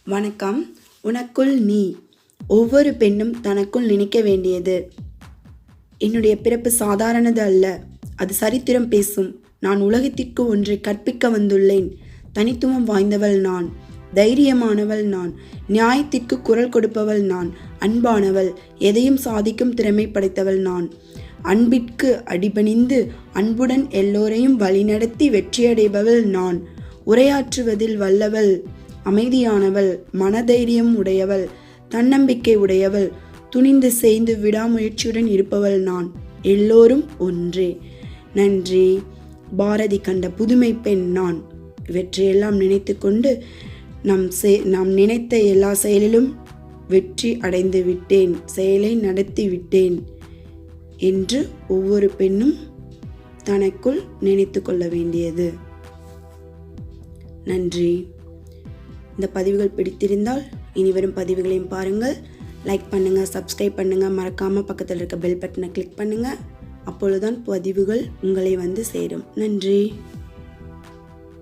வணக்கம். உனக்குள் நீ. ஒவ்வொரு பெண்ணும் தனக்குள் நினைக்க வேண்டியது. என்னுடைய பிறப்பு சாதாரணது அல்ல. அது சரித்திரம் பேசும். நான் உலகத்திற்கு ஒன்றை கற்பிக்க வந்துள்ளேன். தனித்துவம் வாய்ந்தவள் நான். தைரியமானவள் நான். நியாயத்திற்கு குரல் கொடுப்பவள் நான். அன்பானவள். எதையும் சாதிக்கும் திறமை படைத்தவள் நான். அன்பிற்கு அடிபணிந்து அன்புடன் எல்லோரையும் வழிநடத்தி வெற்றியடைபவள் நான். உரையாற்றுவதில் வல்லவள். அமைதியானவள். மனதைரியம் உடையவள். தன்னம்பிக்கை உடையவள். துணிந்து செய்து விடாமுயற்சியுடன் இருப்பவள் நான். எல்லோரும் ஒன்றே. நன்றி. பாரதி கண்ட புதுமை பெண் நான். இவற்றையெல்லாம் நினைத்து கொண்டு நாம் நினைத்த எல்லா செயலிலும் வெற்றி அடைந்து விட்டேன், செயலை நடத்தி விட்டேன் என்று ஒவ்வொரு பெண்ணும் தனக்குள் நினைத்து கொள்ள வேண்டியது. நன்றி. இந்த பதிவுகள் பிடித்திருந்தால் இனி வரும் பதிவுகளையும் பாருங்கள். லைக் பண்ணுங்கள், சப்ஸ்கிரைப் பண்ணுங்கள், மறக்காமல் பக்கத்தில் இருக்க பெல் பட்டனை கிளிக் பண்ணுங்கள். அப்பொழுதுதான் பதிவுகள் உங்களை வந்து சேரும். நன்றி.